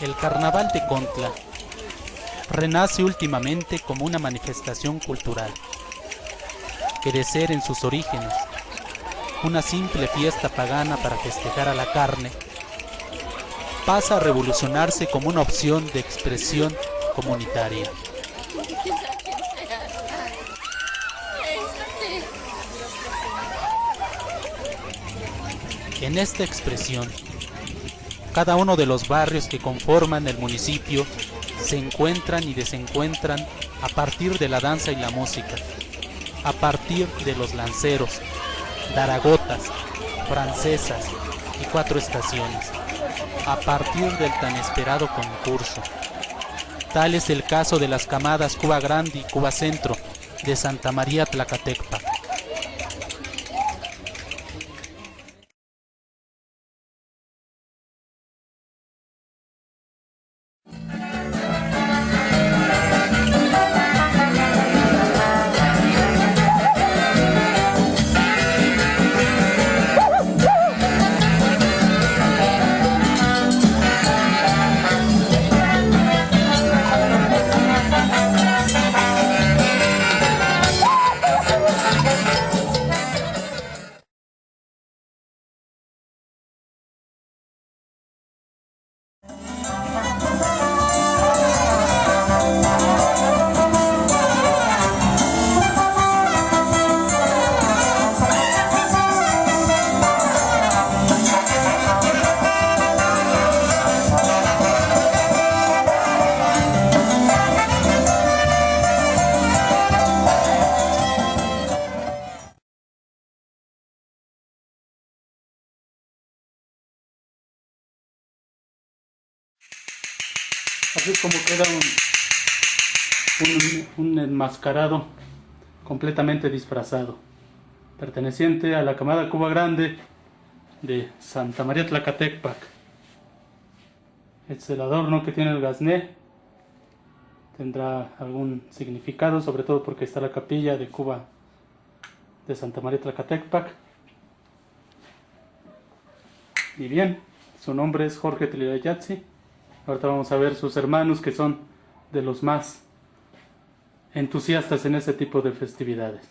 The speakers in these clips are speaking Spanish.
El Carnaval de Contla renace últimamente como una manifestación cultural, que de ser en sus orígenes una simple fiesta pagana para festejar a la carne, pasa a revolucionarse como una opción de expresión comunitaria. En esta expresión, cada uno de los barrios que conforman el municipio se encuentran y desencuentran a partir de la danza y la música, a partir de los lanceros, daragotas, francesas y 4 estaciones, a partir del tan esperado concurso. Tal es el caso de las camadas Cuba Grande y Cuba Centro de Santa María Tlacatecpa. Así es como queda un enmascarado completamente disfrazado, perteneciente a la camada Cuba Grande de Santa María Tlacatecpac. Es el adorno que tiene el gazné. Tendrá algún significado, sobre todo porque está la capilla de Cuba de Santa María Tlacatecpac. Y bien, su nombre es Jorge Tlilayatsi. Ahorita vamos a ver sus hermanos, que son de los más entusiastas en ese tipo de festividades.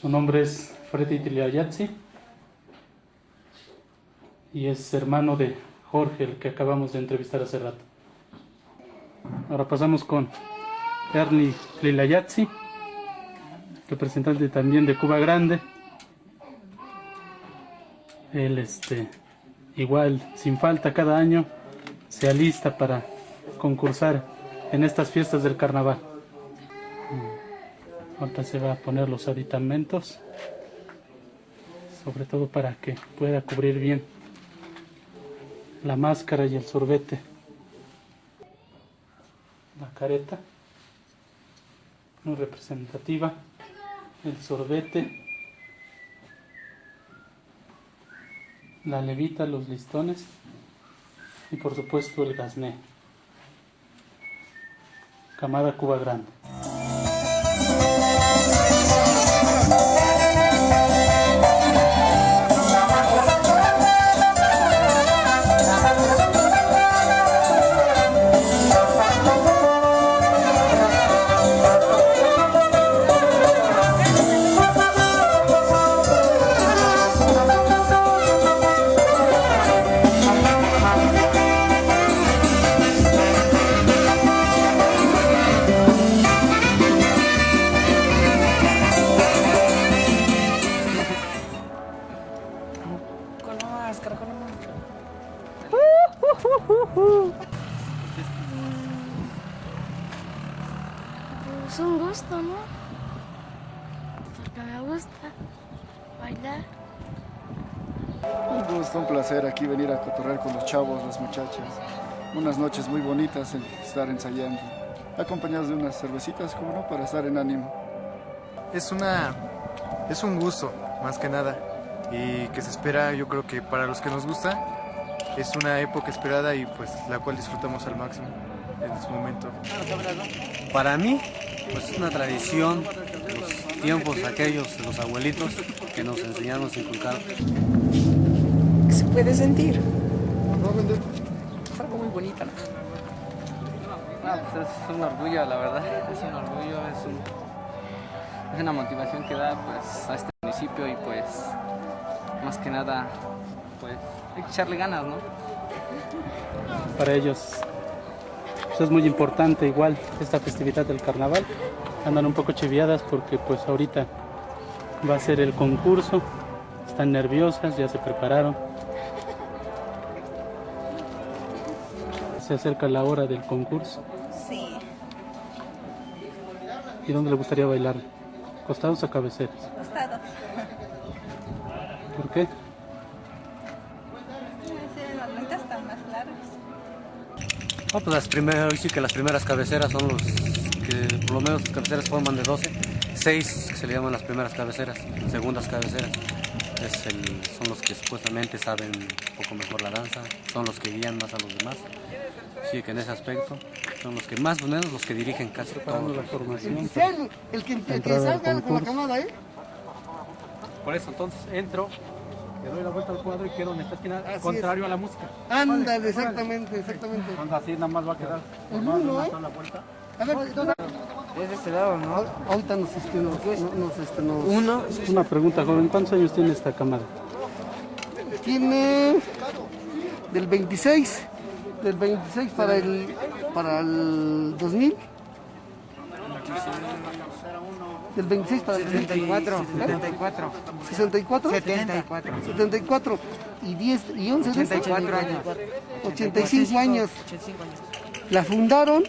Su nombre es Freddy Tlilayatsi y es hermano de Jorge, el que acabamos de entrevistar hace rato. Ahora pasamos con Ernie Tlilayatsi, representante también de Cuba Grande. Él igual, sin falta, cada año se alista para concursar en estas fiestas del carnaval. Ahorita se va a poner los aditamentos, sobre todo para que pueda cubrir bien la máscara y el sorbete. La careta, muy representativa, el sorbete, la levita, los listones y por supuesto el gazné. Camada Cuba Grande. Pues un gusto, ¿no? Porque me gusta bailar. Un gusto, un placer aquí venir a cotorrear con los chavos, las muchachas. Unas noches muy bonitas en estar ensayando, acompañados de unas cervecitas, como no, para estar en ánimo. Es un gusto, más que nada, y que se espera, yo creo que para los que nos gusta, es una época esperada y pues la cual disfrutamos al máximo en su momento. Para mí, pues es una tradición de los tiempos aquellos de los abuelitos que nos enseñaron a inculcar. Que se puede sentir. Es algo muy bonito, ¿no? Pues es un orgullo, la verdad, es un orgullo, es una motivación que da pues a este municipio y pues más que nada pues hay que echarle ganas, ¿no? Para ellos pues es muy importante igual esta festividad del carnaval. Andan un poco chiviadas porque pues ahorita va a ser el concurso, están nerviosas, ya se prepararon. Se acerca la hora del concurso. Sí. ¿Y dónde le gustaría bailar? ¿Costados o cabeceras? Costados. ¿Por qué? Las lentas están más largas. No, pues hoy sí que las primeras cabeceras son los que por lo menos las cabeceras forman de 12, 6 que se le llaman las primeras cabeceras, segundas cabeceras. Son los que supuestamente saben un poco mejor la danza, son los que guían más a los demás. Sí, que en ese aspecto son los que más o menos los que dirigen casi toda la formación. El que salga con la camada, ¿eh? Por eso, entonces entro, le doy la vuelta al cuadro y quedo en esta esquina, contrario a la música. Ándale, exactamente. Entonces así nada más va a quedar. El uno, ¿eh? A ver, Es de este lado, ¿no? ahorita nos Uno. Una pregunta, joven, ¿cuántos años tiene esta camada? tiene del 26 para el 2000. Del 26 para el 74. 64. 74. Y 10 y 11. 84 años. 85 años. La fundaron.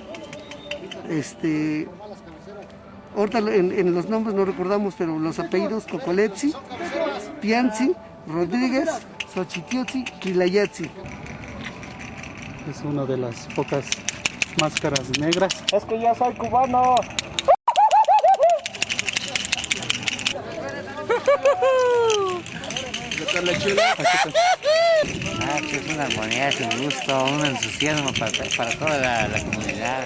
Ahorita en los nombres no recordamos, pero los apellidos: Cocoletzi, Pianzi, Rodríguez, Xochitiotzi, Quilayatzi. Es una de las pocas máscaras negras. Es que ya soy cubano. Es una armonía, es un gusto, un entusiasmo para toda la comunidad.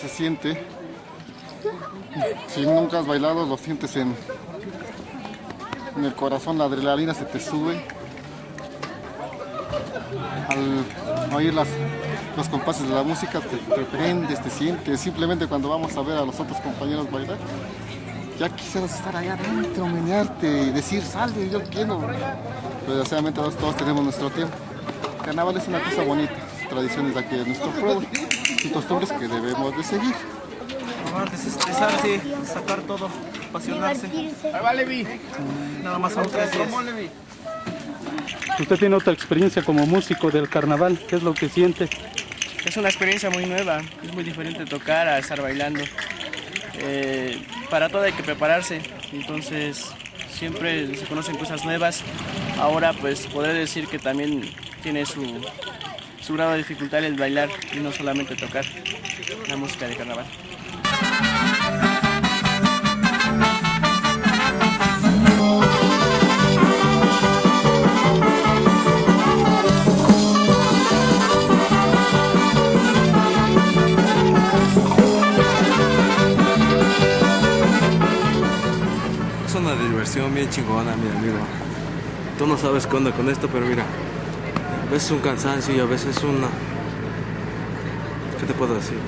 Se siente, si nunca has bailado lo sientes en el corazón, la adrenalina se te sube al oír los compases de la música, te prendes, te sientes. Simplemente cuando vamos a ver a los otros compañeros bailar, ya quisieras estar allá adentro, menearte y decir, salve, yo quiero. Pero desgraciadamente todos tenemos nuestro tiempo. El carnaval es una cosa bonita, tradiciones de aquí de nuestro pueblo y costumbres que debemos de seguir. Desestresarse, sacar todo, apasionarse. Nada más son 3 días. Usted tiene otra experiencia como músico del carnaval, ¿qué es lo que siente? es una experiencia muy nueva, es muy diferente tocar a estar bailando. Para todo hay que prepararse, entonces siempre se conocen cosas nuevas. Ahora pues podré decir que también tiene su grado de dificultad el bailar y no solamente tocar la música de carnaval. Es una diversión bien chingona, mi amigo. Tú no sabes qué onda con esto, pero mira, a veces un cansancio y a veces una... ¿Qué te puedo decir?